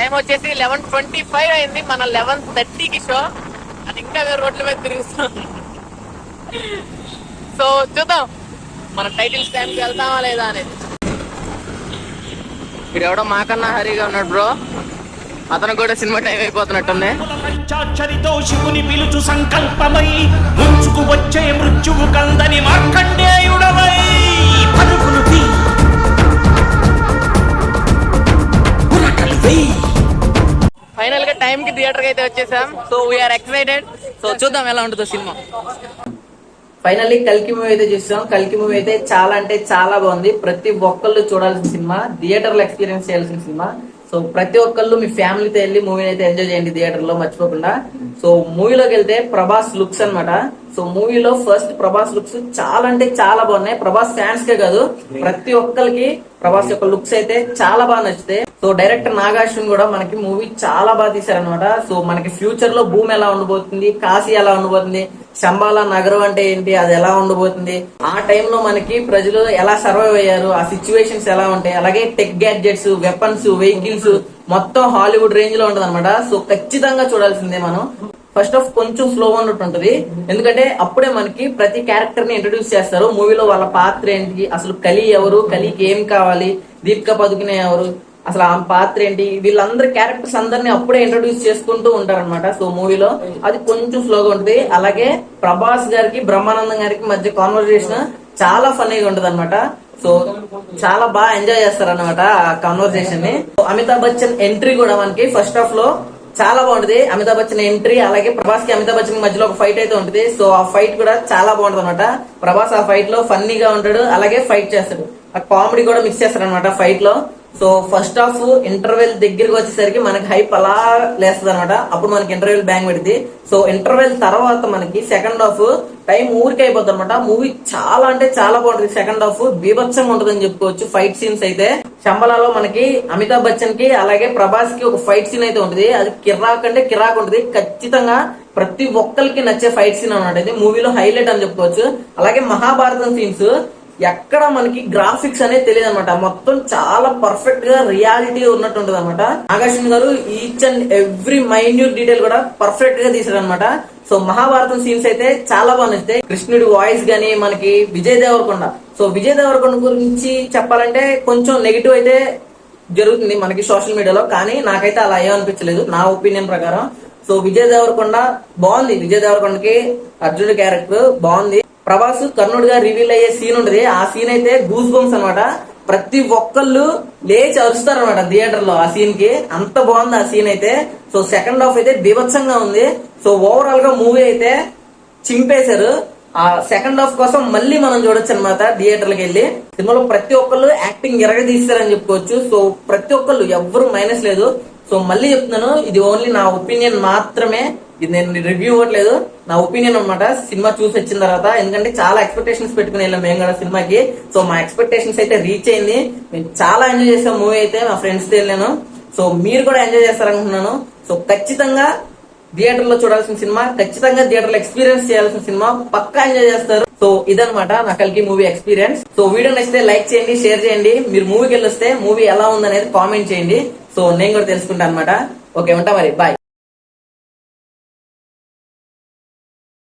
Time వచ్చేసి 11:25 అయింది. మన 11:30కి షో. అది ఇంకా రోడ్ల మీద తిరుగుతాం. సో చూద్దాం మన టైటిల్స్ టైంకి వెళ్తామా లేదా అనేది. ఇక్కడ ఎవడో మాకన్నా హరిగా ఉన్నాడు బ్రో. అతను కూడా సినిమా టైం అయిపోతున్నట్టుంది. పంచాక్షరితో శివుని పిలుచు సంకల్పమై ముంచుకు వచ్చే మృత్యువు కందని మార్కండేయుడవై పలుకులు తీ ఫైనల్ గా టైం కి థియేటర్ కి అయితే వచ్చేసాం. So we are excited. సో చూద్దాం ఎలా ఉంటుందో సినిమా. ఫైనల్లీ కల్కి మూవీ అయితే చూసాం. కల్కి మూవీ అయితే చాలా అంటే చాలా బాగుంది. ప్రతి ఒక్కళ్ళు చూడాల్సిన సినిమా, థియేటర్ లో ఎక్స్పీరియన్స్ చేయాల్సిన సినిమా. సో ప్రతి ఒక్కళ్ళు మీ ఫ్యామిలీతో వెళ్ళి మూవీని అయితే ఎంజాయ్ చేయండి థియేటర్ లో మర్చిపోకుండా. సో మూవీలోకి వెళ్తే ప్రభాస్ లుక్స్ అన్నమాట. సో మూవీలో ఫస్ట్ ప్రభాస్ లుక్స్ చాలా అంటే చాలా బాగున్నాయి. ప్రభాస్ ఫ్యాన్స్ కే కాదు ప్రతి ఒక్కరికి ప్రభాస్ యొక్క లుక్స్ అయితే చాలా బాగా నచ్చుతాయి. సో డైరెక్టర్ నాగార్జున కూడా మనకి మూవీ చాలా బాగా తీశారనమాట. సో మనకి ఫ్యూచర్ లో భూమి ఎలా ఉండబోతుంది, కాశీ ఎలా ఉండబోతుంది, శంబాలా నగరం అంటే ఏంటి, అది ఎలా ఉండబోతుంది, ఆ టైంలో మనకి ప్రజలు ఎలా సర్వైవ్ అయ్యారు, ఆ సిచ్యువేషన్స్ ఎలా ఉంటాయి, అలాగే టెక్ గ్యాడ్జెట్స్, వెపన్స్, వెహికల్స్ మొత్తం హాలీవుడ్ రేంజ్ లో ఉంటది అనమాట. సో ఖచ్చితంగా చూడాల్సిందే మనం. ఫస్ట్ ఆఫ్ కొంచెం స్లో ఉన్నట్టు ఉంటది, ఎందుకంటే అప్పుడే మనకి ప్రతి క్యారెక్టర్ ని ఇంట్రడ్యూస్ చేస్తారు. మూవీలో వాళ్ళ పాత్ర ఏంటి, అసలు కలి ఎవరు, కలికి ఏం కావాలి, దీపికా పదుకునే ఎవరు, అసలు ఆ పాత్ర ఏంటి, వీళ్ళందరి క్యారెక్టర్స్ అందరినీ అప్పుడే ఇంట్రడ్యూస్ చేసుకుంటూ ఉంటారనమాట. సో మూవీలో అది కొంచెం స్లోగా ఉంటుంది. అలాగే ప్రభాస్ గారికి బ్రహ్మానందం గారికి మధ్య కాన్వర్సేషన్ చాలా ఫన్నీగా ఉంటది అనమాట. సో చాలా బాగా ఎంజాయ్ చేస్తారనమాట ఆ కాన్వర్సేషన్ ని. అమితాబ్ బచ్చన్ ఎంట్రీ కూడా మనకి ఫస్ట్ హాఫ్ లో చాలా బాగుంటది. అమితాబ్ బచ్చన్ ఎంట్రీ, అలాగే ప్రభాస్ కి అమితాబ్ బచ్చన్ మధ్యలో ఒక ఫైట్ అయితే ఉంటుంది. సో ఆ ఫైట్ కూడా చాలా బాగుంటది అనమాట. ప్రభాస్ ఆ ఫైట్ లో ఫన్నీగా ఉంటాడు, అలాగే ఫైట్ చేస్తాడు. ఆ కామెడీ కూడా మిక్స్ చేస్తాడు అనమాట ఫైట్ లో. సో ఫస్ట్ హాఫ్ ఇంటర్వెల్ దగ్గరికి వచ్చేసరికి మనకి హైప్ అలా లేస్తుంది అనమాట. అప్పుడు మనకి ఇంటర్వెల్ బ్యాంగ్ పెడితే, సో ఇంటర్వెల్ తర్వాత మనకి సెకండ్ హాఫ్ టైం ఊరికి అయిపోతుంది అనమాట. మూవీ చాలా అంటే చాలా బాగుంటుంది. సెకండ్ హాఫ్ బీభత్సంగా ఉంటుంది అని చెప్పుకోవచ్చు. ఫైట్ సీన్స్ అయితే శంబలాలో మనకి అమితాబ్ బచ్చన్ కి అలాగే ప్రభాస్ కి ఒక ఫైట్ సీన్ అయితే ఉంటుంది. అది కిరాక్ అంటే కిరాక్ ఉంటుంది. ఖచ్చితంగా ప్రతి ఒక్కరికి నచ్చే ఫైట్ సీన్ అనమాట. ఇది మూవీలో హైలైట్ అని చెప్పుకోవచ్చు. అలాగే మహాభారతం సీన్స్ ఎక్కడ మనకి గ్రాఫిక్స్ అనేది తెలియదు అనమాట. మొత్తం చాలా పర్ఫెక్ట్ గా రియాలిటీ ఉన్నట్టు ఉంటది అనమాట. నాగార్జున గారు each and every minute detail కూడా పర్ఫెక్ట్ గా తీసారు అనమాట. సో మహాభారతం సీన్స్ అయితే చాలా బాగా నచ్చుతాయి. కృష్ణుడి వాయిస్ గానీ, మనకి విజయ్ దేవరకొండ. సో విజయ్ దేవరకొండ గురించి చెప్పాలంటే కొంచెం నెగిటివ్ అయితే జరుగుతుంది మనకి సోషల్ మీడియాలో, కానీ నాకైతే అలా ఏమనిపించలేదు నా ఒపీనియన్ ప్రకారం. సో విజయ్ దేవరకొండ బాగుంది. విజయ్ దేవరకొండకి అర్జునుడి క్యారెక్టర్ బాగుంది. ప్రభాస్ కర్ణుడిగా రివీల్ అయ్యే సీన్ ఉంటది. ఆ సీన్ అయితే గూస్ బంప్స్ అనమాట. ప్రతి ఒక్కళ్ళు లేచి అరుస్తారు అనమాట థియేటర్ లో ఆ సీన్ కి. అంత బాగుంది ఆ సీన్ అయితే. సో సెకండ్ హాఫ్ అయితే బీభత్సంగా ఉంది. సో ఓవరాల్ గా మూవీ అయితే చింపేశారు. ఆ సెకండ్ హాఫ్ కోసం మళ్ళీ మనం చూడొచ్చు అనమాట థియేటర్లకు వెళ్ళి. సినిమాలో ప్రతి ఒక్కళ్ళు యాక్టింగ్ ఎరగదీస్తారని చెప్పుకోవచ్చు. సో ప్రతి ఒక్కళ్ళు ఎవ్వరు మైనస్ లేదు. సో మళ్ళీ చెప్తున్నాను, ఇది ఓన్లీ నా ఒపీనియన్ మాత్రమే. ఇది నేను రివ్యూ ఇవ్వట్లేదు, నా ఒపీనియన్ అనమాట. సినిమా చూసి వచ్చిన తర్వాత, ఎందుకంటే చాలా ఎక్స్పెక్టేషన్స్ పెట్టుకుని వెళ్ళాం మేము కూడా సినిమాకి. సో మా ఎక్స్పెక్టేషన్స్ అయితే రీచ్ అయింది. మేము చాలా ఎంజాయ్ చేసాం మూవీ అయితే. మా ఫ్రెండ్స్ తో వెళ్ళాను. సో మీరు కూడా ఎంజాయ్ చేస్తారనుకుంటున్నాను. సో ఖచ్చితంగా థియేటర్ లో చూడాల్సిన సినిమా, ఖచ్చితంగా థియేటర్ లో ఎక్స్పీరియన్స్ చేయాల్సిన సినిమా, పక్కా ఎంజాయ్ చేస్తారు. సో ఇదనమాట నా కల్కి మూవీ ఎక్స్పీరియన్స్. సో వీడియో నచ్చితే లైక్ చేయండి, షేర్ చేయండి. మీరు మూవీకి వెళ్ళొస్తే మూవీ ఎలా ఉందనేది కామెంట్ చేయండి. సో నేను కూడా తెలుసుకుంటాను అనమాట. ఓకే, ఉంటా మరి, బాయ్.